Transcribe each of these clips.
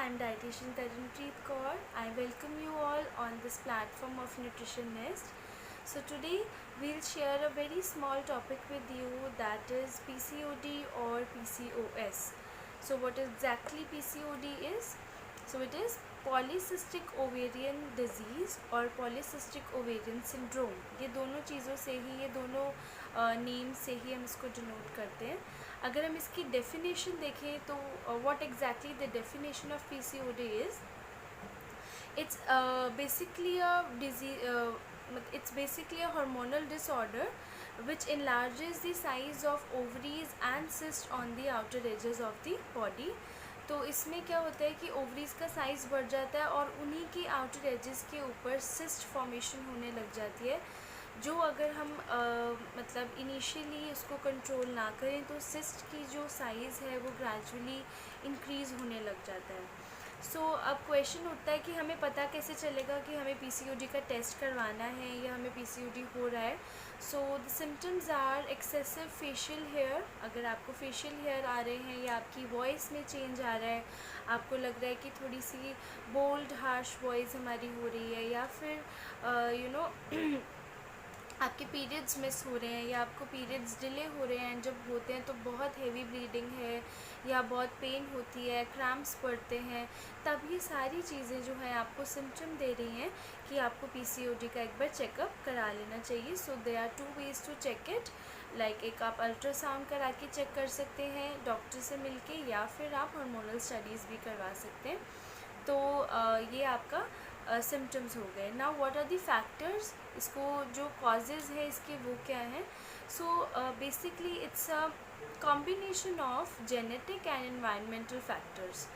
I am dietitian Tarunpreet Kaur. I welcome you all on this platform of Nutrition Nest. So today we'll share a very small topic with you, that is PCOD or PCOS. So what exactly PCOD is? So it is polycystic ovarian disease और polycystic ovarian syndrome, ये दोनों चीज़ों से ही, ये दोनों name से ही हम इसको डिनोट करते हैं. अगर हम इसकी डेफिनेशन देखें तो what exactly the definition of PCOD is, it's basically a disease, it's basically a hormonal disorder which enlarges the size of ovaries and cysts on the outer edges of the body. तो इसमें क्या होता है कि ovaries का size बढ़ जाता है और उन्हीं के आउटर एजेस के ऊपर सिस्ट फॉर्मेशन होने लग जाती है, जो अगर हम मतलब इनिशियली उसको कंट्रोल ना करें तो सिस्ट की जो साइज़ है वो ग्रेजुअली इंक्रीज़ होने लग जाता है. सो अब क्वेश्चन उठता है कि हमें पता कैसे चलेगा कि हमें पीसीओडी का टेस्ट करवाना है या हमें पीसीओडी हो रहा है. So the symptoms are excessive facial hair. अगर आपको फेशियल हेयर आ रहे हैं या आपकी वॉइस में चेंज आ रहा है, आपको लग रहा है कि थोड़ी सी बोल्ड हार्श वॉइस हमारी हो रही है, या फिर आपके पीरियड्स मिस हो रहे हैं या आपको पीरियड्स डिले हो रहे हैं, जब होते हैं तो बहुत हेवी ब्लीडिंग है या बहुत पेन होती है, क्रैम्प्स पड़ते हैं, तब ये सारी चीज़ें जो हैं आपको सिम्टम दे रही हैं कि आपको पीसीओडी का एक बार चेकअप करा लेना चाहिए. So they are two ways to check it. Like एक आप अल्ट्रासाउंड करा के चेक कर सकते हैं डॉक्टर से मिलके, या फिर आप हार्मोनल स्टडीज़ भी करवा सकते हैं. तो ये आपका सिम्टम्स हो गए. Now what are the factors, इसको जो कॉजेज़ है इसके वो क्या हैं. So basically it's a combination of genetic and environmental factors.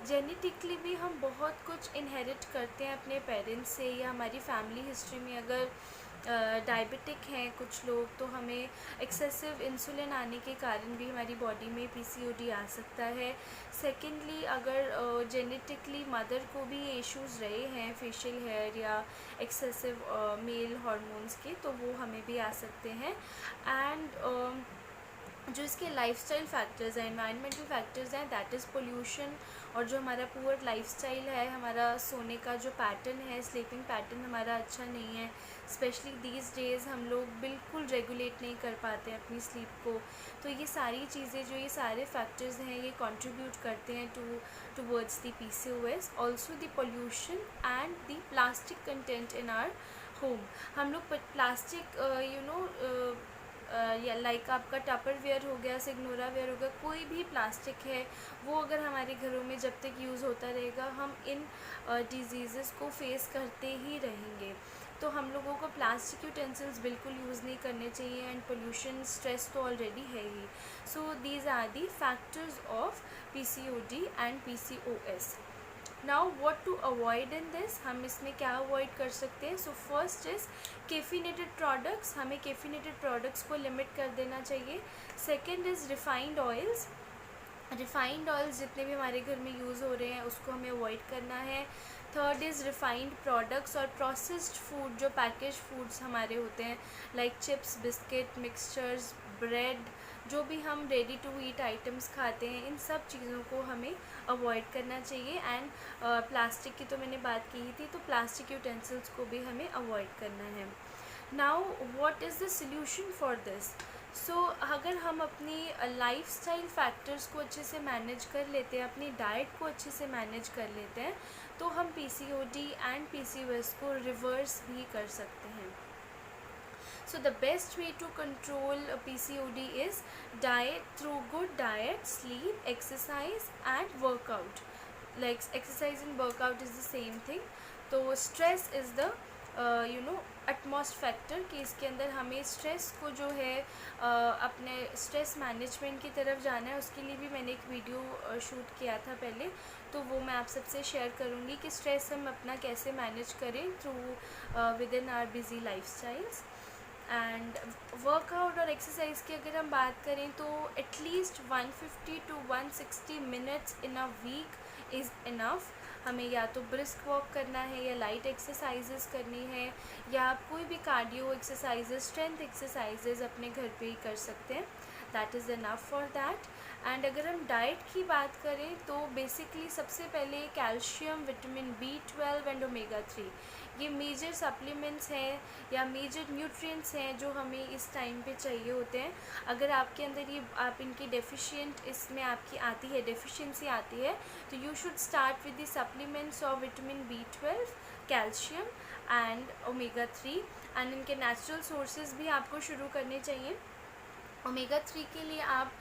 Genetically भी हम बहुत कुछ इनहेरिट करते हैं अपने पेरेंट्स से, या हमारी फैमिली हिस्ट्री में अगर डायबिटिक हैं कुछ लोग तो हमें एक्सेसिव इंसुलिन आने के कारण भी हमारी बॉडी में पीसीओडी आ सकता है. सेकेंडली, अगर जेनेटिकली मदर को भी ये इश्यूज़ रहे हैं फेशियल हेयर या एक्सेसिव मेल हार्मोन्स के, तो वो हमें भी आ सकते हैं. एंड जो इसके लाइफस्टाइल फैक्टर्स हैं, एनवायरमेंटल फैक्टर्स हैं, दैट इज़ पोल्यूशन. और जो हमारा पुअर लाइफस्टाइल है, हमारा सोने का जो पैटर्न है, स्लीपिंग पैटर्न हमारा अच्छा नहीं है. स्पेशली दीज डेज़ हम लोग बिल्कुल रेगुलेट नहीं कर पाते हैं अपनी स्लीप को. तो ये सारी चीज़ें, जो ये सारे फैक्टर्स हैं, ये कंट्रीब्यूट करते हैं towards the PCOS. Also the pollution and the plastic content in our home. हम लोग प्लास्टिक या लाइक आपका टपरवेयर हो गया, सिग्नोरा वेयर हो गया, कोई भी प्लास्टिक है, वो अगर हमारे घरों में जब तक यूज़ होता रहेगा, हम इन डिजीज़ को फेस करते ही रहेंगे. तो हम लोगों को प्लास्टिक यूटेंसिल्स बिल्कुल यूज़ नहीं करने चाहिए. एंड पोल्यूशन, स्ट्रेस तो ऑलरेडी है ही. So these are the factors of PCOD and PCOS. Now what to avoid in this, हम इसमें क्या अवॉइड कर सकते हैं. So first is caffeinated products. हमें कैफिनेटेड प्रोडक्ट्स को लिमिट कर देना चाहिए. Second is refined oils. Refined oils जितने भी हमारे घर में यूज़ हो रहे हैं उसको हमें अवॉइड करना है. थर्ड इज़ रिफाइंड प्रोडक्ट्स और प्रोसेस्ड फूड, जो पैकेज फूड्स हमारे होते हैं, like chips, biscuit, mixtures, bread, जो भी हम रेडी टू ईट आइटम्स खाते हैं, इन सब चीज़ों को हमें अवॉइड करना चाहिए. एंड प्लास्टिक की तो मैंने बात की ही थी, तो प्लास्टिक यूटेंसिल्स को भी हमें अवॉइड करना है. Now what is the solution for this. So अगर हम अपनी लाइफस्टाइल फैक्टर्स को अच्छे से मैनेज कर लेते हैं, अपनी डाइट को अच्छे से मैनेज कर लेते हैं, तो हम पीसीओडी एंड पीसीओएस को रिवर्स भी कर सकते हैं. So the best way to control PCOD is diet, through good diet, sleep, exercise and workout. Like exercise and workout is the same thing. तो stress is the utmost factor, कि इसके अंदर हमें स्ट्रेस को जो है अपने स्ट्रेस मैनेजमेंट की तरफ जाना है. उसके लिए भी मैंने एक वीडियो शूट किया था पहले, तो वो मैं आप सबसे शेयर करूँगी कि स्ट्रेस हम अपना कैसे मैनेज करें through with in our busy life styles. And workout और एक्सरसाइज की अगर हम बात करें तो at least 150 to 160 minutes in a week is enough. हमें या तो ब्रिस्क वॉक करना है, या लाइट एक्सरसाइजेस करनी है, या आप कोई भी कार्डियो एक्सरसाइजेस, स्ट्रेंथ एक्सरसाइजेस अपने घर पे ही कर सकते हैं. That is enough for that. And अगर हम डाइट की बात करें तो बेसिकली सबसे पहले calcium, vitamin B12 and omega 3, ये मेजर सप्लीमेंट्स हैं या मेजर न्यूट्रिएंट्स हैं जो हमें इस टाइम पे चाहिए होते हैं। अगर आपके अंदर ये आप इनकी डेफिशिएंट इसमें आपकी आती है, डेफिशिएंसी आती है, तो you should start with the supplements of vitamin B12, calcium and omega 3, and इनके नेचुरल सोर्सेज भी आपको शुरू करने चाहिए। ओमेगा 3 के लिए आप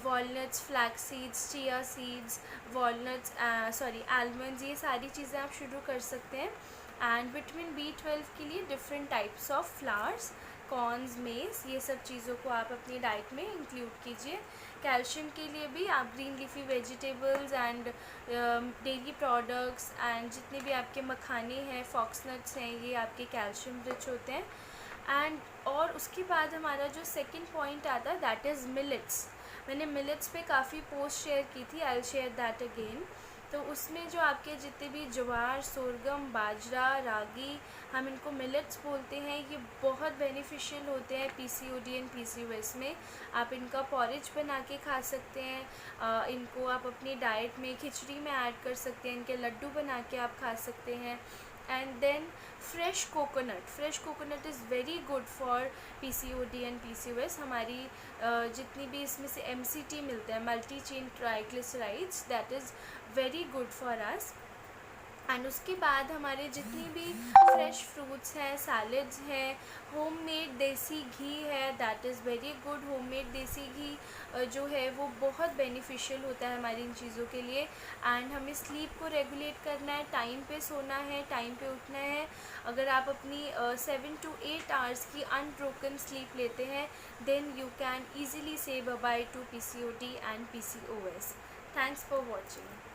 walnuts, flax seeds, chia seeds, walnuts almonds, ये सारी चीज़ें आप शुरू कर सकते हैं। एंड विटामिन B12 के लिए different types of flowers, corns, मेज, ये सब चीज़ों को आप अपनी डाइट में इंक्लूड कीजिए। कैल्शियम के लिए भी आप green leafy vegetables and dairy products and जितने भी आपके मखाने हैं, फॉक्सनट्स हैं, ये आपके कैल्शियम रिच होते हैं। एंड और उसके बाद हमारा जो सेकंड पॉइंट आता है दैट इज़ मिलेट्स। मैंने मिलेट्स पे काफ़ी पोस्ट शेयर की थी, I will share that again. तो उसमें जो आपके जितने भी ज्वार, सोरगम, बाजरा, रागी, हम इनको मिलेट्स बोलते हैं, ये बहुत बेनिफिशियल होते हैं PCOD एंड PCOS में। आप इनका पॉरेज बना के खा सकते हैं, इनको आप अपनी डाइट में खिचड़ी में ऐड कर सकते हैं, इनके लड्डू बना के आप खा सकते हैं। And then fresh coconut is very good for PCOD and PCOS। हमारी जितनी भी इसमें से MCT मिलते हैं, multi chain triglycerides, that is very good for us. And उसके बाद हमारे जितनी भी फ्रेश फ्रूट्स हैं, सैलड्स हैं, होममेड देसी घी है, that is very good. Homemade देसी घी जो है वो बहुत बेनिफिशियल होता है हमारी इन चीज़ों के लिए। एंड हमें स्लीप को रेगुलेट करना है, टाइम पे सोना है, टाइम पे उठना है। अगर आप अपनी 7 to 8 आवर्स की अनब्रोकन स्लीप लेते हैं, देन यू कैन ईजिली से by two PCOD and PCOS। Thanks for watching.